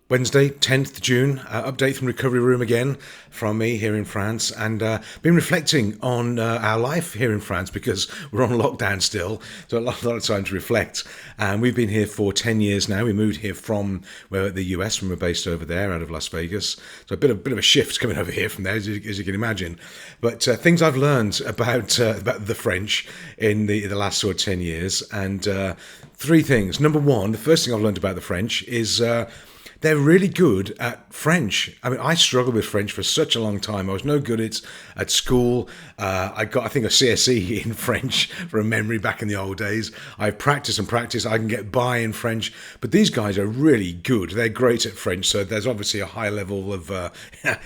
Wednesday, 10th June, update from Recovery Room again from me here in France, and been reflecting on our life here in France because we're on lockdown still, so a lot of time to reflect. And we've been here for 10 years now. We moved here from the US, from we're based over there out of Las Vegas, so a bit of a shift coming over here from there, as you can imagine. But things I've learned about the French in the last sort of 10 years, and three things. Number one, the first thing I've learned about the French is they're really good at French. I mean, I struggled with French for such a long time. I was no good at school. I got, I think, a CSE in French from memory back in the old days. I've practiced and practiced. I can get by in French. But these guys are really good. They're great at French. So there's obviously a high level of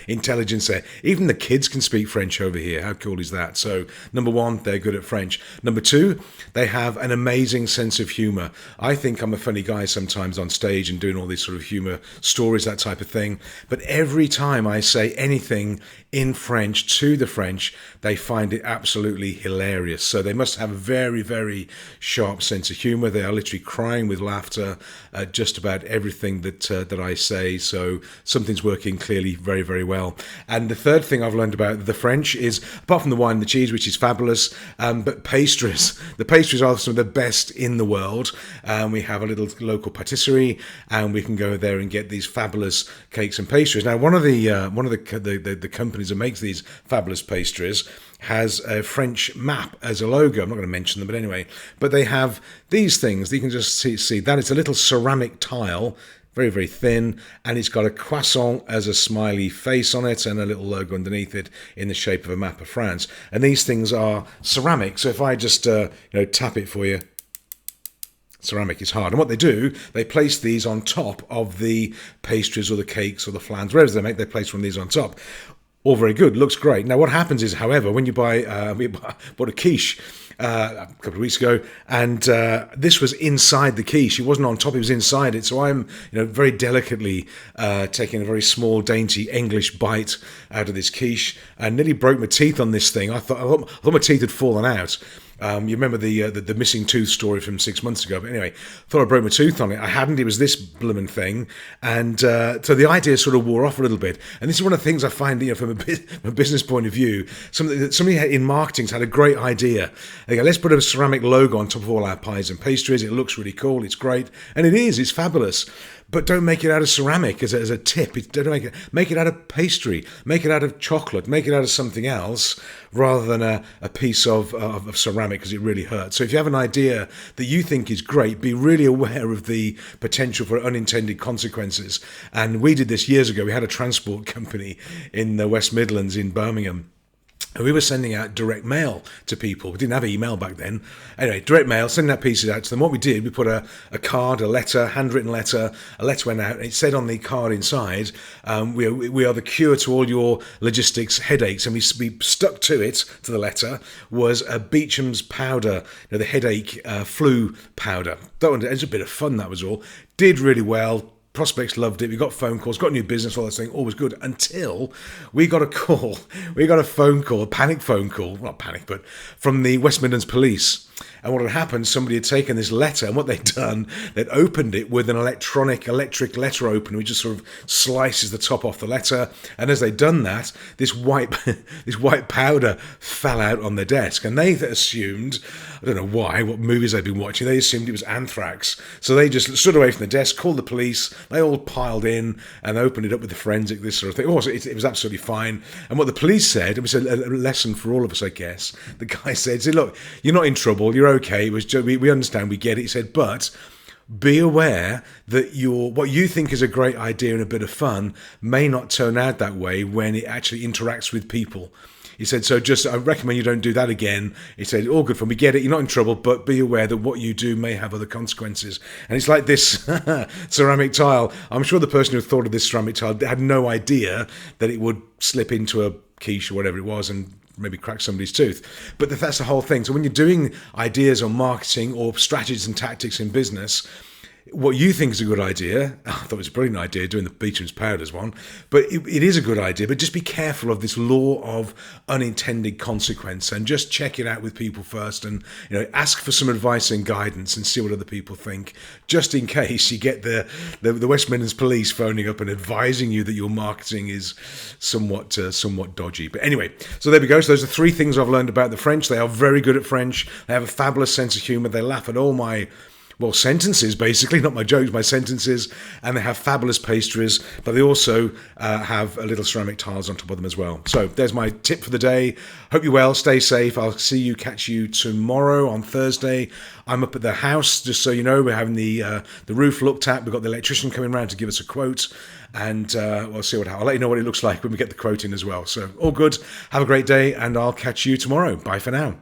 intelligence there. Even the kids can speak French over here. How cool is that? So, number one, they're good at French. Number two, they have an amazing sense of humour. I think I'm a funny guy sometimes on stage and doing all this sort of humour stories, that type of thing. But every time I say anything in French to the French, they find it absolutely hilarious. So they must have a very, very sharp sense of humour. They are literally crying with laughter at just about everything that I say. So something's working clearly very, very well. And the third thing I've learned about the French is, apart from the wine and the cheese, which is fabulous, but pastries. The pastries are some of the best in the world. We have a little local patisserie, and we can go there and get these fabulous cakes and pastries. Now, one of the companies that makes these fabulous pastries has a French map as a logo. I'm not going to mention them, but anyway. But they have these things that you can just see. That is a little ceramic tile, very, very thin, and it's got a croissant as a smiley face on it and a little logo underneath it in the shape of a map of France. And these things are ceramic. So if I just tap it for you, ceramic is hard. And what they do, they place these on top of the pastries or the cakes or the flans, wherever they make, they place one of these on top. All very good, looks great. Now what happens is, however, when you buy, we bought a quiche a couple of weeks ago, and this was inside the quiche. It wasn't on top, it was inside it. So I'm very delicately taking a very small, dainty English bite out of this quiche, and nearly broke my teeth on this thing. I thought my teeth had fallen out. You remember the missing tooth story from 6 months ago. But anyway, thought I broke my tooth on it. I hadn't. It was this blooming thing. And so the idea sort of wore off a little bit. And this is one of the things I find, from a business point of view, somebody in marketing's had a great idea. They go, let's put a ceramic logo on top of all our pies and pastries. It looks really cool. It's great. And it is. It's fabulous. But don't make it out of ceramic as a tip. Don't make it out of pastry. Make it out of chocolate. Make it out of something else rather than a piece of ceramic, because it really hurts. So if you have an idea that you think is great, be really aware of the potential for unintended consequences. And we did this years ago. We had a transport company in the West Midlands in Birmingham. And we were sending out direct mail to people. We didn't have email back then. Anyway, direct mail, sending out pieces out to them. What we did, we put a card, a letter, handwritten letter. A letter went out, and it said on the card inside, we are the cure to all your logistics headaches. And we stuck to it, to the letter, was a Beecham's powder, the headache flu powder. That one, it was a bit of fun, that was all. Did really well. Prospects loved it. We got phone calls, got new business, all that thing, all was good, until we got a call. We got a phone call, a panic phone call, not panic, but from the West Midlands Police. And what had happened, somebody had taken this letter, and what they'd done, they'd opened it with an electric letter opener, which just sort of slices the top off the letter. And as they'd done that, this white powder fell out on their desk. And they assumed, I don't know why, what movies they'd been watching, they assumed it was anthrax. So they just stood away from the desk, called the police, they all piled in and opened it up with the forensic, this sort of thing. It was absolutely fine. And what the police said, it was a lesson for all of us, I guess. The guy said, look, you're not in trouble, you're okay, it was we understand, we get it. He said, but be aware that what you think is a great idea and a bit of fun may not turn out that way when it actually interacts with people. He said, so I recommend you don't do that again. He said, all good fun, we get it, you're not in trouble, but be aware that what you do may have other consequences. And it's like this ceramic tile. I'm sure the person who thought of this ceramic tile had no idea that it would slip into a quiche or whatever it was and maybe crack somebody's tooth. But that's the whole thing. So when you're doing ideas or marketing or strategies and tactics in business, what you think is a good idea. I thought it was a brilliant idea doing the Beecham's powders one, but it is a good idea. But just be careful of this law of unintended consequence, and just check it out with people first, and ask for some advice and guidance, and see what other people think, just in case you get the West Midlands Police phoning up and advising you that your marketing is somewhat dodgy. But anyway, so there we go. So those are 3 things I've learned about the French. They are very good at French. They have a fabulous sense of humour. They laugh at all my sentences, basically, not my jokes, my sentences, and they have fabulous pastries, but they also have a little ceramic tiles on top of them as well. So there's my tip for the day. Hope you're well, stay safe. I'll catch you tomorrow on Thursday. I'm up at the house, just so you know, we're having the roof looked at. We've got the electrician coming around to give us a quote, and we'll see I'll let you know what it looks like when we get the quote in as well. So all good, have a great day, and I'll catch you tomorrow. Bye for now.